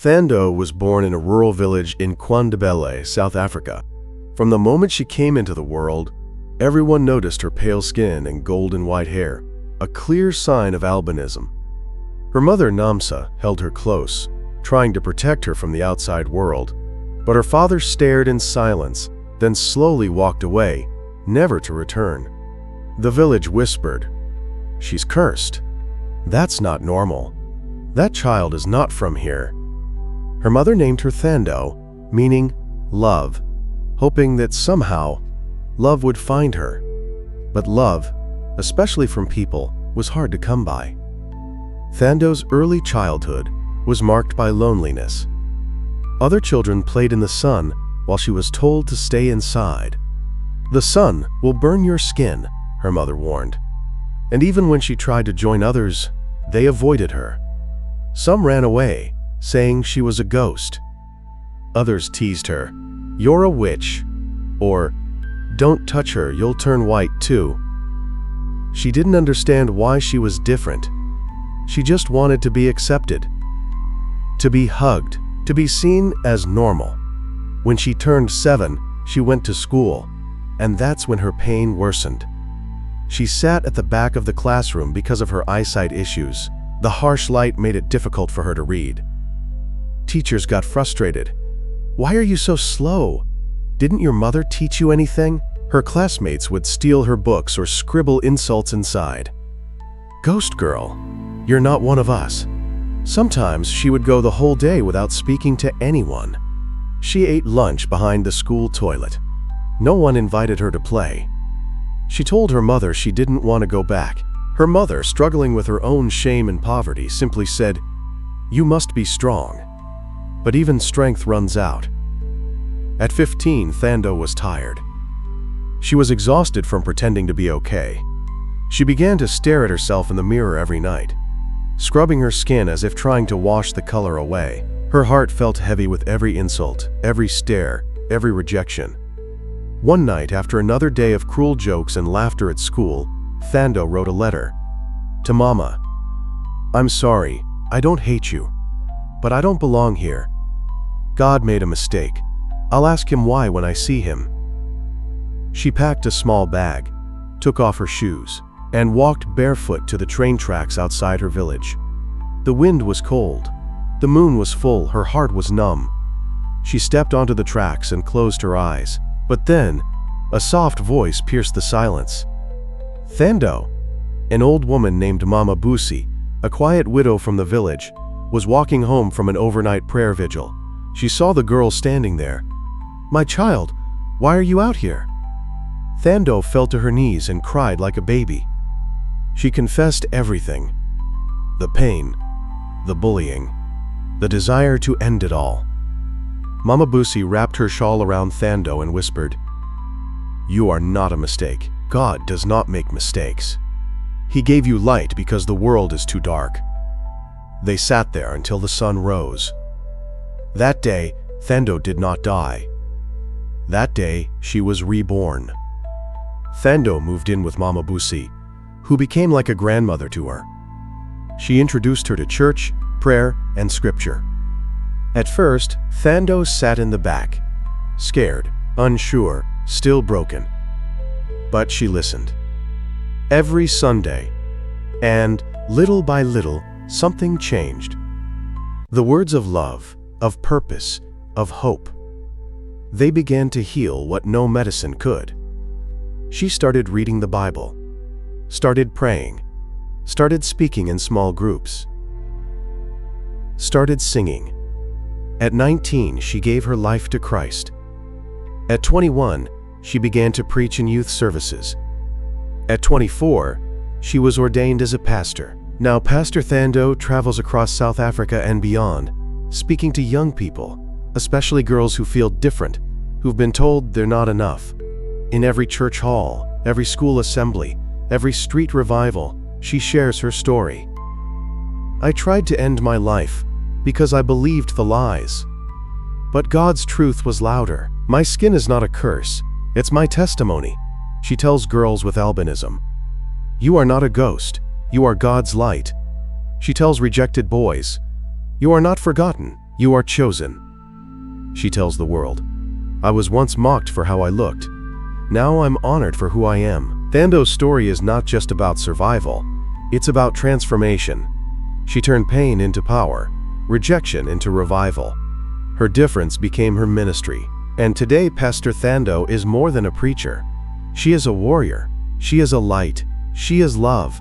Thando was born in a rural village in Kwandebele, South Africa. From the moment she came into the world, everyone noticed her pale skin and golden white hair, a clear sign of albinism. Her mother, Namsa, held her close, trying to protect her from the outside world, but her father stared in silence, then slowly walked away, never to return. The village whispered, "She's cursed. That's not normal. That child is not from here." Her mother named her Thando, meaning love, hoping that somehow love would find her. But love, especially from people, was hard to come by. Thando's early childhood was marked by loneliness. Other children played in the sun while she was told to stay inside. "The sun will burn your skin," her mother warned. And even when she tried to join others, they avoided her. Some ran away, saying she was a ghost. Others teased her, "You're a witch," or "Don't touch her, you'll turn white too." She didn't understand why she was different. She just wanted to be accepted, to be hugged, to be seen as normal. When she turned 7, she went to school, and that's when her pain worsened. She sat at the back of the classroom because of her eyesight issues. The harsh light made it difficult for her to read. Teachers got frustrated. "Why are you so slow? Didn't your mother teach you anything?" Her classmates would steal her books or scribble insults inside. "Ghost girl, you're not one of us." Sometimes she would go the whole day without speaking to anyone. She ate lunch behind the school toilet. No one invited her to play. She told her mother she didn't want to go back. Her mother, struggling with her own shame and poverty, simply said, "You must be strong." But even strength runs out. At 15, Thando was tired. She was exhausted from pretending to be okay. She began to stare at herself in the mirror every night, scrubbing her skin as if trying to wash the color away. Her heart felt heavy with every insult, every stare, every rejection. One night, after another day of cruel jokes and laughter at school, Thando wrote a letter to Mama. "I'm sorry, I don't hate you, but I don't belong here. God made a mistake. I'll ask him why when I see him." She packed a small bag, took off her shoes, and walked barefoot to the train tracks outside her village. The wind was cold. The moon was full. Her heart was numb. She stepped onto the tracks and closed her eyes. But then, a soft voice pierced the silence. Thando, an old woman named Mama Busi, a quiet widow from the village, was walking home from an overnight prayer vigil. She saw the girl standing there. "My child, why are you out here?" Thando fell to her knees and cried like a baby. She confessed everything: the pain, the bullying, the desire to end it all. Mama Busi wrapped her shawl around Thando and whispered, "You are not a mistake. God does not make mistakes. He gave you light because the world is too dark." They sat there until the sun rose. That day, Thando did not die. That day, she was reborn. Thando moved in with Mama Busi, who became like a grandmother to her. She introduced her to church, prayer, and scripture. At first, Thando sat in the back, scared, unsure, still broken. But she listened. Every Sunday, and little by little, something changed. The words of love, of purpose, of hope. They began to heal what no medicine could. She started reading the Bible, started praying, started speaking in small groups, started singing. At 19, she gave her life to Christ. At 21, she began to preach in youth services. At 24, she was ordained as a pastor. Now Pastor Thando travels across South Africa and beyond, speaking to young people, especially girls who feel different, who've been told they're not enough. In every church hall, every school assembly, every street revival, she shares her story. "I tried to end my life because I believed the lies. But God's truth was louder. My skin is not a curse, it's my testimony," she tells girls with albinism. "You are not a ghost, you are God's light." She tells rejected boys, "You are not forgotten, You are chosen, she tells the world. I was once mocked for how I looked. Now I'm honored for who I am. Thando's story is not just about survival. It's about transformation. She turned pain into power, rejection into revival. Her difference became her ministry. And today, Pastor Thando is more than a preacher. She is a warrior. She is a light. She is love.